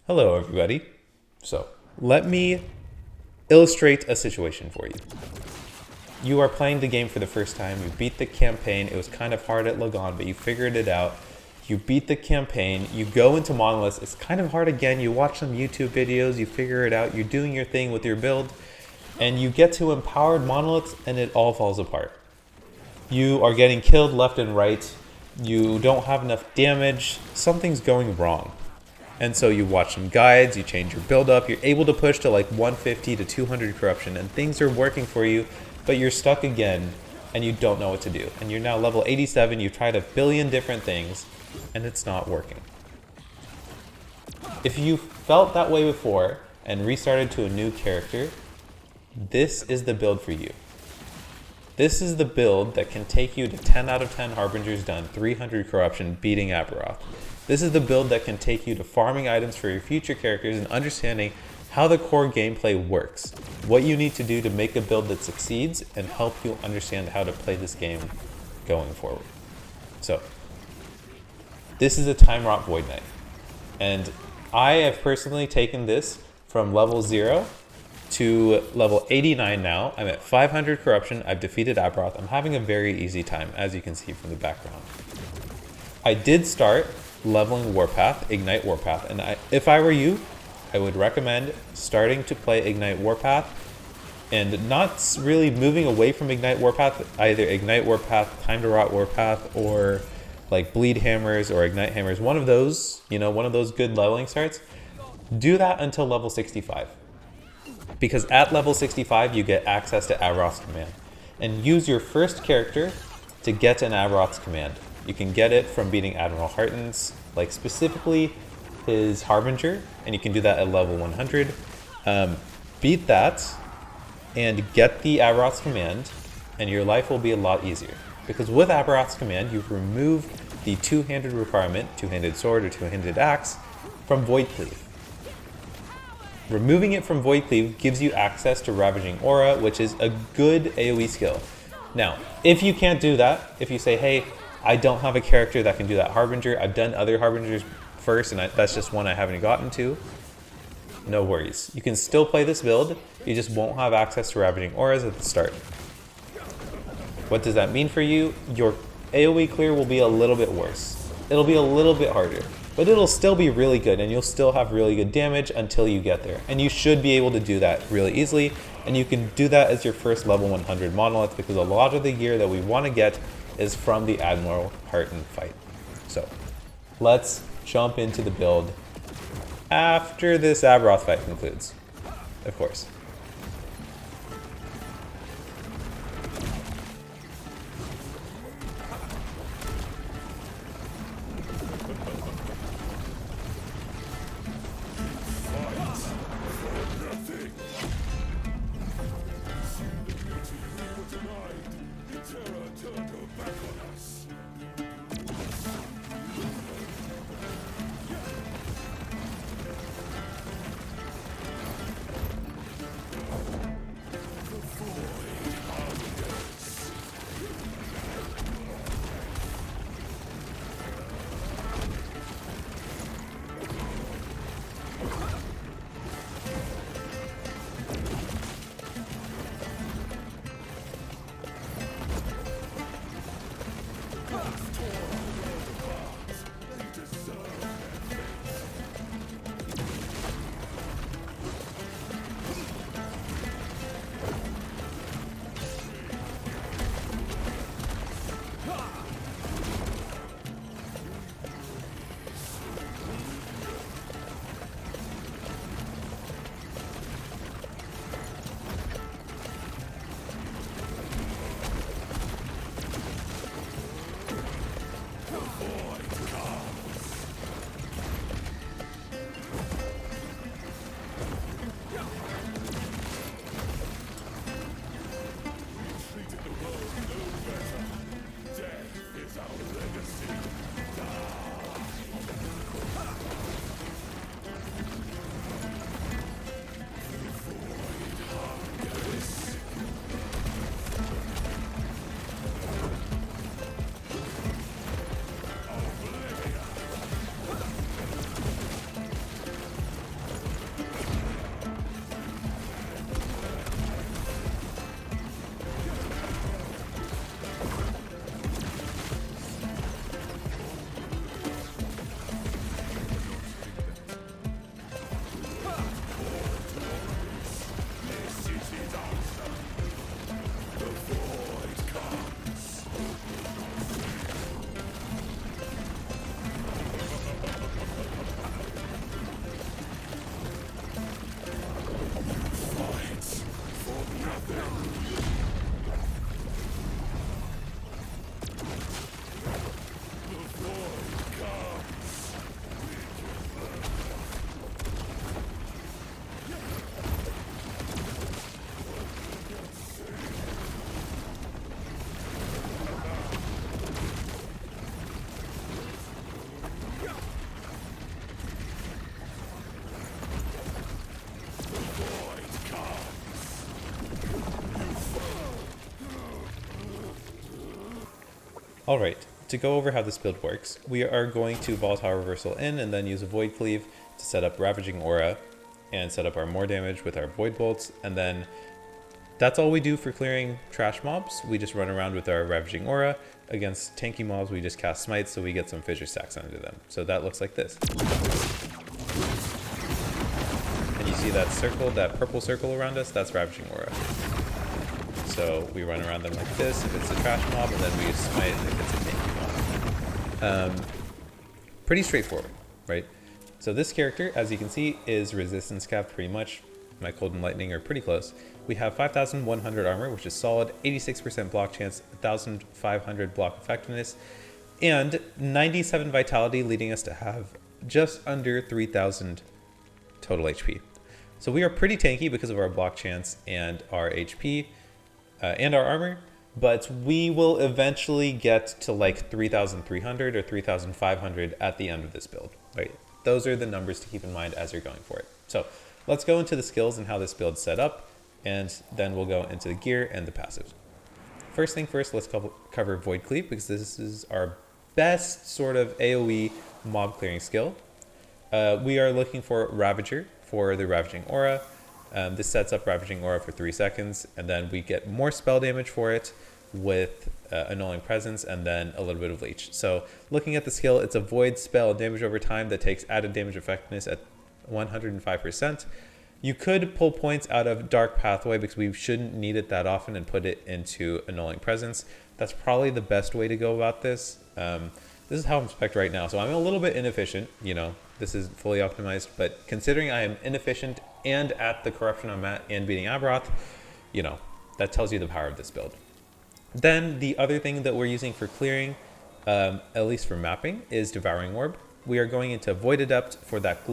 Hello, everybody. So, let me illustrate a situation for you. You are playing the game for the first time. You beat the campaign. It was kind of hard at Lagon, but you figured it out. You beat the campaign. You go into Monoliths. It's kind of hard again. You watch some YouTube videos. You figure it out. You're doing your thing with your build. And you get to Empowered Monoliths, and it all falls apart. You are getting killed left and right. You don't have enough damage. Something's going wrong. And so you watch some guides, you change your build up, you're able to push to like 150 to 200 corruption, and things are working for you, but you're stuck again and you don't know what to do. And you're now level 87, you've tried a billion different things, and it's not working. If you felt that way before and restarted to a new character, this is the build for you. This is the build that can take you to 10 out of 10 Harbingers done, 300 corruption, beating Aberroth. This is the build that can take you to farming items for your future characters and understanding how the core gameplay works, what you need to do to make a build that succeeds, and help you understand how to play this game going forward. So, this is a Time Rot Void Knight, and I have personally taken this from level 0 to level 89 now. I'm at 500 corruption, I've defeated Aberroth. I'm having a very easy time, as you can see from the background. I did start leveling Warpath, Ignite Warpath, and if I were you, I would recommend starting to play Ignite Warpath and not really moving away from Ignite Warpath, either Ignite Warpath, Time to Rot Warpath, or like Bleed Hammers or Ignite Hammers, one of those, one of those good leveling starts. Do that until level 65. Because at level 65, you get access to Aberroth's command. And use your first character to get an Aberroth's command. You can get it from beating Admiral Harton's, like specifically his Harbinger, and you can do that at level 100. Beat that and get the Aberroth's command, and your life will be a lot easier. Because with Aberroth's command, you remove the two-handed requirement, two-handed sword or two-handed axe, from Void Cleave. Removing it from Void Cleave gives you access to Ravaging Aura, which is a good AoE skill. Now, if you can't do that, if you say, hey, I don't have a character that can do that Harbinger, I've done other Harbingers first, and that's just one I haven't gotten to, no worries. You can still play this build, you just won't have access to Ravaging Auras at the start. What does that mean for you? Your AoE clear will be a little bit worse. It'll be a little bit harder, but it'll still be really good, and you'll still have really good damage until you get there. And you should be able to do that really easily, and you can do that as your first level 100 Monolith, because a lot of the gear that we want to get is from the Admiral Harton fight. So, let's jump into the build after this Aberroth fight concludes, of course. Alright, to go over how this build works, we are going to Volatile Reversal in and then use a Void Cleave to set up Ravaging Aura and set up our more damage with our Void Bolts, and then that's all we do for clearing trash mobs. We just run around with our Ravaging Aura. Against tanky mobs, we just cast Smites so we get some fissure stacks under them. So that looks like this. And you see that circle, that purple circle around us, that's Ravaging Aura. So we run around them like this if it's a trash mob, and then we use Smite if it's a tanky mob. Pretty straightforward, right? So this character, as you can see, is resistance capped pretty much. My Cold and Lightning are pretty close. We have 5,100 armor, which is solid, 86% block chance, 1,500 block effectiveness, and 97 vitality, leading us to have just under 3,000 total HP. So we are pretty tanky because of our block chance and our HP and our armor, but we will eventually get to like 3,300 or 3,500 at the end of this build, right? Those are the numbers to keep in mind as you're going for it. So let's go into the skills and how this build's set up, and then we'll go into the gear and the passives. First thing first, let's cover Void Cleave, because this is our best sort of AoE mob clearing skill. We are looking for Ravager for the Ravaging Aura. This sets up Ravaging Aura for 3 seconds, and then we get more spell damage for it with Annulling Presence, and then a little bit of Leech. So looking at the skill, it's a void spell damage over time that takes added damage effectiveness at 105%. You could pull points out of Dark Pathway because we shouldn't need it that often and put it into Annulling Presence. That's probably the best way to go about this. This is how I'm spec'd right now, so I'm a little bit inefficient. You know, this is fully optimized, but considering I am inefficient and at the corruption I'm at and beating Aberroth, you know, that tells you the power of this build. Then the other thing that we're using for clearing, at least for mapping, is Devouring Orb. We are going into Void Adept for that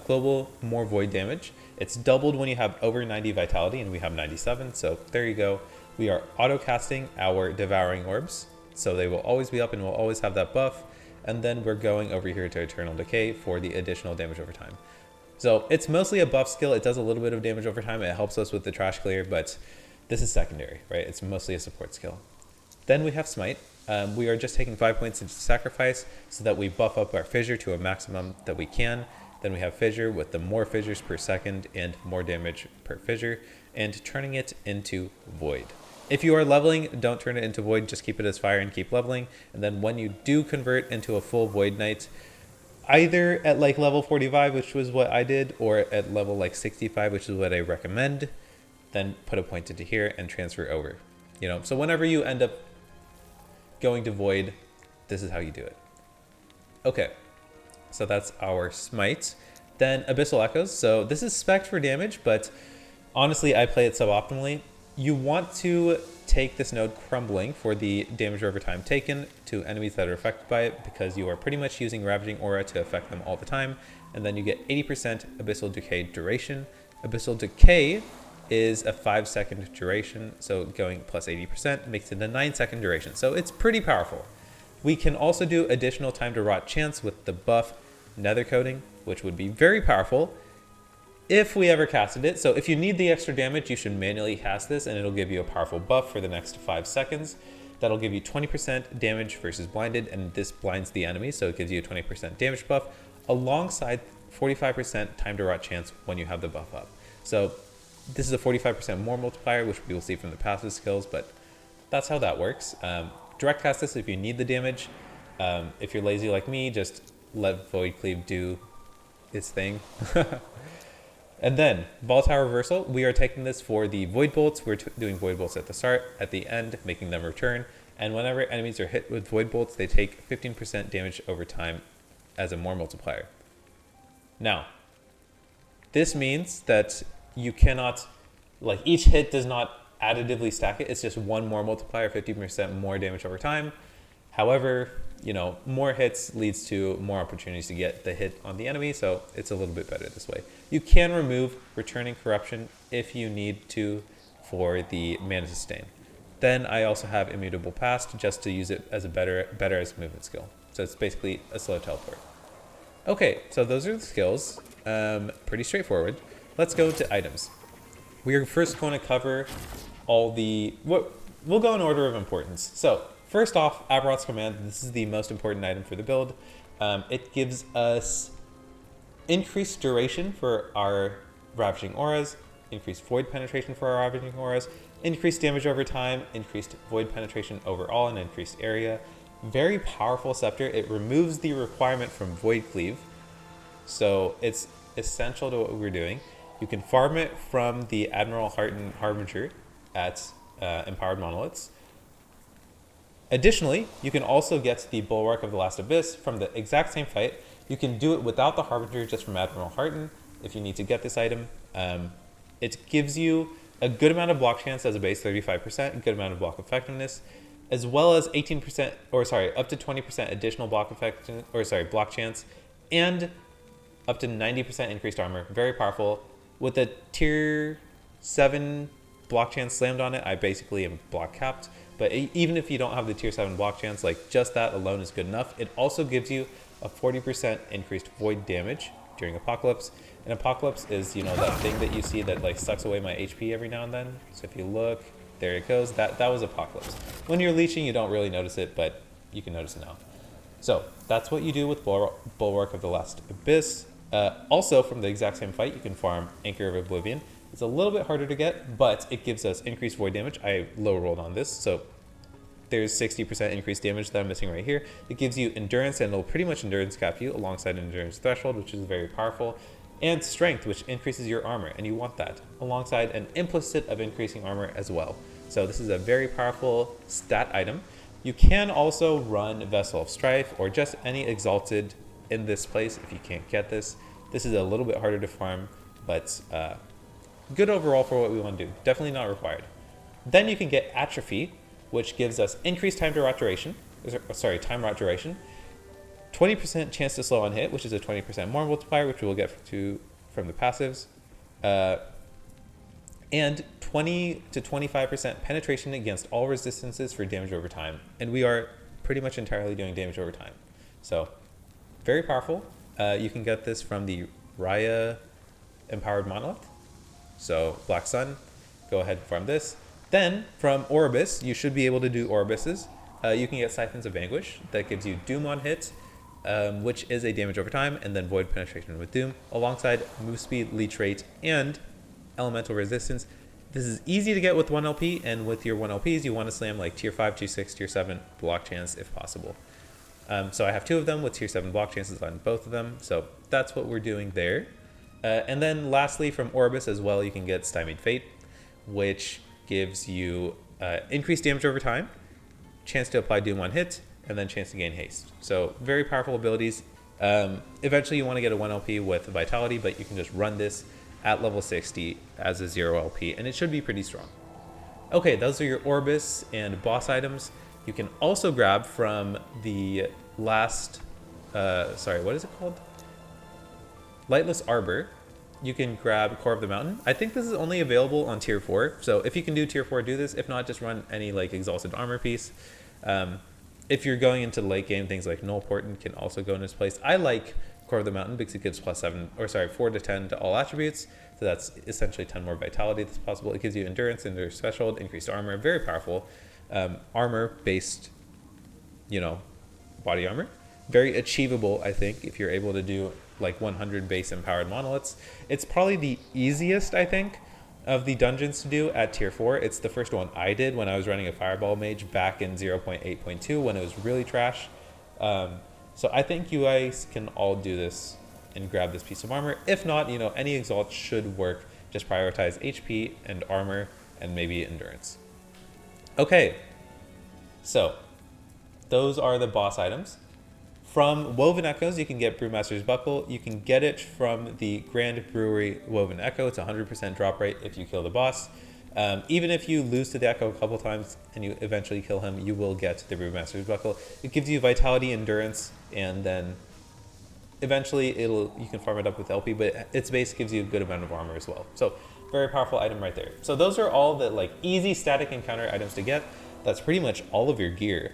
global more void damage. It's doubled when you have over 90 vitality, and we have 97, so there you go. We are auto-casting our Devouring Orbs, so they will always be up and we'll always have that buff. And then we're going over here to Eternal Decay for the additional damage over time. So it's mostly a buff skill. It does a little bit of damage over time. It helps us with the trash clear, but this is secondary, right? It's mostly a support skill. Then we have Smite. We are just taking 5 points into Sacrifice so that we buff up our Fissure to a maximum that we can. Then we have Fissure with the more fissures per second and more damage per fissure, and turning it into Void. If you are leveling, don't turn it into Void, just keep it as Fire and keep leveling. And then when you do convert into a full Void Knight, either at like level 45, which was what I did, or at level like 65, which is what I recommend, then put a point into here and transfer over. You know, so whenever you end up going to Void, this is how you do it. Okay, so that's our Smite. Then Abyssal Echoes. So this is spec'd for damage, but honestly, I play it suboptimally. You want to take this node Crumbling for the damage over time taken to enemies that are affected by it, because you are pretty much using Ravaging Aura to affect them all the time. And then you get 80% Abyssal Decay duration. Abyssal Decay is a 5-second duration, so going plus 80% makes it a 9-second duration. So it's pretty powerful. We can also do additional time to rot chance with the buff Nether Coating, which would be very powerful if we ever casted it. So if you need the extra damage, you should manually cast this, and it'll give you a powerful buff for the next 5 seconds. That'll give you 20% damage versus blinded, and this blinds the enemy, so it gives you a 20% damage buff alongside 45% time to rot chance when you have the buff up. So this is a 45% more multiplier, which we will see from the passive skills, but that's how that works. Direct cast this if you need the damage. If you're lazy like me, just let Void Cleave do its thing. And then Volatile Reversal, we are taking this for the Void Bolts. We're doing Void Bolts at the start, at the end, making them return. And whenever enemies are hit with Void Bolts, they take 15% damage over time as a more multiplier. Now, this means that you cannot, like, each hit does not additively stack it. It's just one more multiplier, 50% more damage over time. However, you know, more hits leads to more opportunities to get the hit on the enemy, so it's a little bit better this way. You can remove Returning Corruption if you need to for the Mana Sustain. Then I also have Immutable Past just to use it as a better as a movement skill. So it's basically a slow teleport. Okay, so those are the skills. Pretty straightforward. Let's go to items. We are first going to cover all the, we'll go in order of importance. So first off, Aberroth's Command, this is the most important item for the build. It gives us increased duration for our Ravaging Auras, increased Void Penetration for our Ravaging Auras, increased damage over time, increased Void Penetration overall, and increased area. Very powerful scepter. It removes the requirement from Void Cleave, so it's essential to what we're doing. You can farm it from the Admiral Hearten Harbinger at Empowered Monoliths. Additionally, you can also get the Bulwark of the Last Abyss from the exact same fight. You can do it without the Harbinger, just from Admiral Hearten, if you need to get this item. It gives you a good amount of block chance as a base, 35%, a good amount of block effectiveness, as well as 18%, or sorry, up to 20% additional block effectiveness, or sorry, block chance, and up to 90% increased armor. Very powerful. With a tier 7 block chance slammed on it, I basically am block capped. But even if you don't have the tier 7 block chance, like just that alone is good enough. It also gives you a 40% increased void damage during Apocalypse. And Apocalypse is, you know, that thing that you see that like sucks away my HP every now and then. So if you look, there it goes. That was Apocalypse. When you're leeching, you don't really notice it, but you can notice it now. So that's what you do with Bulwark of the Last Abyss. Also, from the exact same fight, you can farm Anchor of Oblivion. It's a little bit harder to get, but it gives us increased void damage. I low rolled on this, so there's 60% increased damage that I'm missing right here. It gives you endurance, and it'll pretty much endurance cap you alongside endurance threshold, which is very powerful, and strength, which increases your armor, and you want that alongside an implicit of increasing armor as well. So this is a very powerful stat item. You can also run Vessel of Strife or just any Exalted in this place if you can't get this. This is a little bit harder to farm, but good overall for what we want to do. Definitely not required. Then you can get Atrophy, which gives us increased time to rot duration. Sorry, time rot duration. 20% chance to slow on hit, which is a 20% more multiplier, which we will get from the passives. And 20 to 25% penetration against all resistances for damage over time. And we are pretty much entirely doing damage over time. So very powerful. You can get this from the Raya Empowered Monolith. So Black Sun, go ahead and farm this. Then from Orbis, you should be able to do Orbises. You can get Siphons of Anguish. That gives you Doom on hit, which is a damage over time, and then Void Penetration with Doom, alongside Move Speed, Leech Rate, and Elemental Resistance. This is easy to get with 1 LP, and with your 1 LPs, you want to slam like tier 5, tier 6, tier 7 block chance if possible. So I have 2 of them with tier 7 block chances on both of them, so that's what we're doing there. And then lastly, from Orbis as well, you can get Stymied Fate, which gives you increased damage over time, chance to apply Doom on hit, and then chance to gain haste. So very powerful abilities. Eventually you want to get a 1 LP with Vitality, but you can just run this at level 60 as a 0 LP, and it should be pretty strong. Okay, those are your Orbis and boss items. You can also grab from the last, sorry, what is it called? Lightless Arbor. You can grab Core of the Mountain. I think this is only available on tier 4, so if you can do tier 4, do this. If not, just run any like Exalted Armor piece. If you're going into late game, things like Null Portent can also go in this place. I like Core of the Mountain because it gives +7, 4 to 10 to all attributes. So that's essentially 10 more vitality that's possible. It gives you endurance, endurance threshold, increased armor, very powerful. Armor-based, you know, body armor. Very achievable, I think, if you're able to do like 100 base empowered monoliths. It's probably the easiest, I think, of the dungeons to do at tier 4. It's the first one I did when I was running a Fireball Mage back in 0.8.2 when it was really trash. So I think you guys can all do this and grab this piece of armor. If not, you know, any Exalt should work. Just prioritize HP and armor and maybe endurance. Okay, so those are the boss items. From Woven Echoes, you can get Brewmaster's Buckle. You can get it from the Grand Brewery Woven Echo. It's 100% drop rate if you kill the boss. Even if you lose to the Echo a couple times and you eventually kill him, you will get the Brewmaster's Buckle. It gives you Vitality, Endurance, and then eventually you can farm it up with LP, but its base gives you a good amount of armor as well. So very powerful item right there. So those are all the like easy static encounter items to get. That's pretty much all of your gear.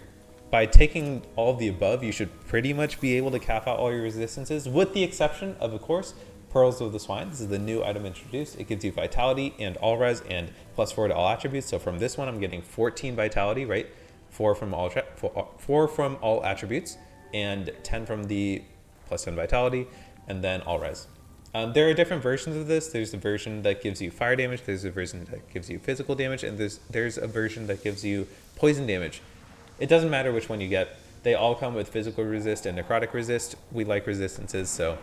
By taking all of the above, you should pretty much be able to cap out all your resistances, with the exception of course, Pearls of the Swine. This is the new item introduced. It gives you Vitality and All Res and +4 to all attributes. So from this one, I'm getting 14 Vitality, right? 4 from all attributes, and 10 from the plus 10 vitality, and then all res. There are different versions of this. There's a version that gives you fire damage, there's a version that gives you physical damage, and there's a version that gives you poison damage. It doesn't matter which one you get. They all come with physical resist and necrotic resist. We like resistances, so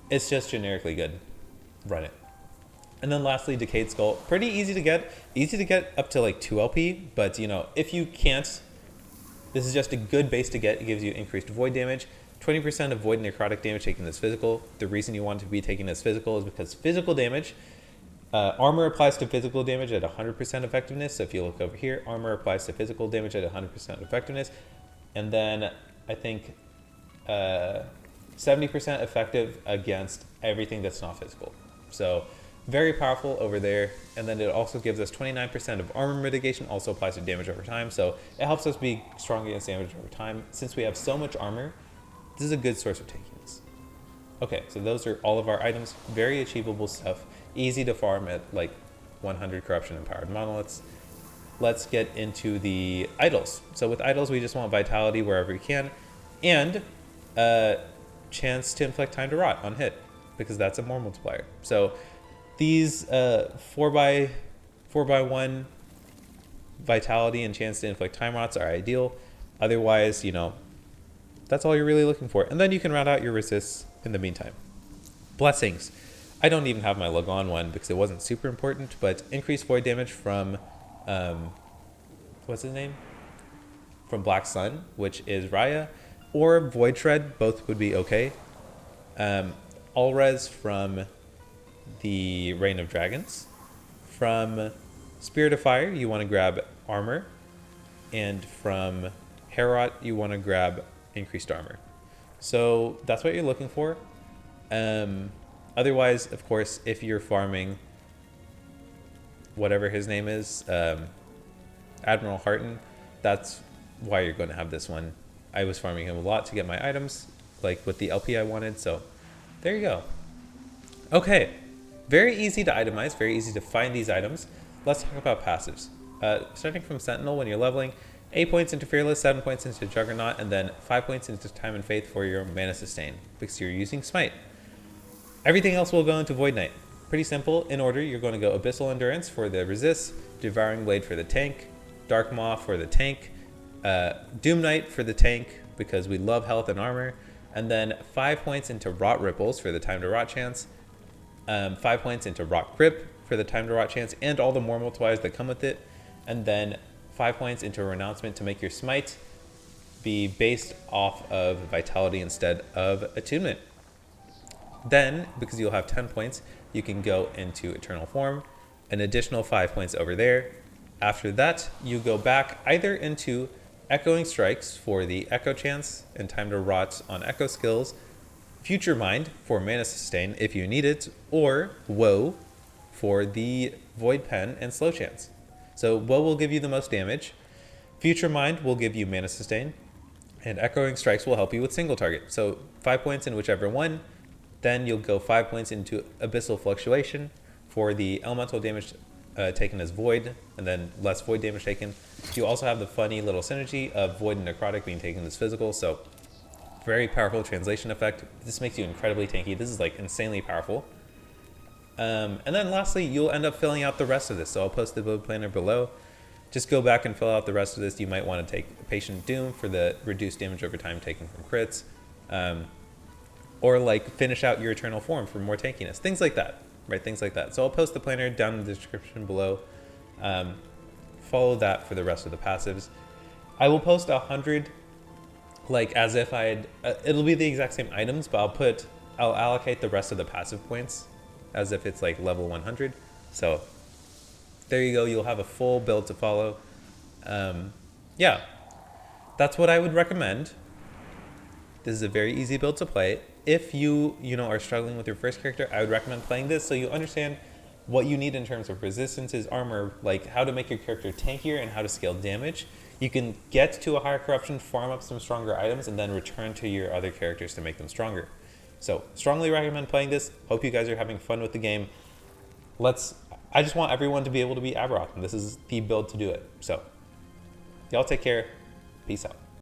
it's just generically good. Run it. And then lastly, Decayed Skull. Pretty easy to get. Easy to get up to like 2 LP, but you know, if you can't, this is just a good base to get. It gives you increased void damage. 20% of void and necrotic damage taken as physical. The reason you want to be taking as physical is because physical damage, armor applies to physical damage at 100% effectiveness. So if you look over here, armor applies to physical damage at 100% effectiveness. And then I think 70% effective against everything that's not physical. So very powerful over there. And then it also gives us 29% of armor mitigation, also applies to damage over time. So it helps us be strong against damage over time. Since we have so much armor, this is a good source of taking this. Okay, so those are all of our items. Very achievable stuff. Easy to farm at like 100 corruption empowered monoliths. Let's get into the idols. So with idols, we just want vitality wherever we can, and chance to inflict time to rot on hit, because that's a more multiplier. So these 4x1 vitality and chance to inflict time rots are ideal. Otherwise, you know, that's all you're really looking for. And then you can round out your resists in the meantime. Blessings. I don't even have my Lagon one because it wasn't super important, but increased void damage from, what's his name? From Black Sun, which is Raya, or Void Shred, both would be okay. All res from the Reign of Dragons. From Spirit of Fire, you want to grab armor. And from Aberroth, you want to grab increased armor. So that's what you're looking for. Otherwise, of course, if you're farming whatever his name is, Admiral Harton, that's why you're going to have this one. I was farming him a lot to get my items, like with the LP I wanted, so there you go. Okay, very easy to itemize, very easy to find these items. Let's talk about passives. Starting from Sentinel, when you're leveling, 8 points into Fearless, 7 points into Juggernaut, and then 5 points into Time and Faith for your mana sustain, because you're using Smite. Everything else will go into Void Knight. Pretty simple. In order, you're going to go Abyssal Endurance for the resist, Devouring Blade for the tank, Dark Maw for the tank, Doom Knight for the tank, because we love health and armor, and then 5 points into Rot Ripples for the time to rot chance, 5 points into Rot Grip for the time to rot chance, and all the more multipliers that come with it, and then 5 points into Renouncement to make your Smite be based off of Vitality instead of Attunement. Then, because you'll have 10 points, you can go into Eternal Form, an additional 5 points over there. After that, you go back either into Echoing Strikes for the Echo chance and time to rot on Echo skills, Future Mind for mana sustain if you need it, or Woe for the Void Pen and slow chance. So Woe will give you the most damage, Future Mind will give you mana sustain, and Echoing Strikes will help you with single target. So 5 points in whichever one. Then you'll go 5 points into Abyssal Fluctuation for the elemental damage taken as Void, and then less Void damage taken. You also have the funny little synergy of Void and Necrotic being taken as physical, so very powerful translation effect. This makes you incredibly tanky. This is like insanely powerful. And then lastly, you'll end up filling out the rest of this. So I'll post the build planner below. Just go back and fill out the rest of this. You might want to take Patient Doom for the reduced damage over time taken from crits. Or like finish out your Eternal Form for more tankiness. Things like that, right? Things like that. So I'll post the planner down in the description below. Follow that for the rest of the passives. I will post 100, like as if it'll be the exact same items, but I'll allocate the rest of the passive points as if it's like level 100. So there you go. You'll have a full build to follow. Yeah, that's what I would recommend. This is a very easy build to play. If you are struggling with your first character, I would recommend playing this so you understand what you need in terms of resistances, armor, like how to make your character tankier and how to scale damage. You can get to a higher corruption, farm up some stronger items, and then return to your other characters to make them stronger. So strongly recommend playing this. Hope you guys are having fun with the game. I just want everyone to be able to be Aberroth, and this is the build to do it. So Y'all take care. Peace out.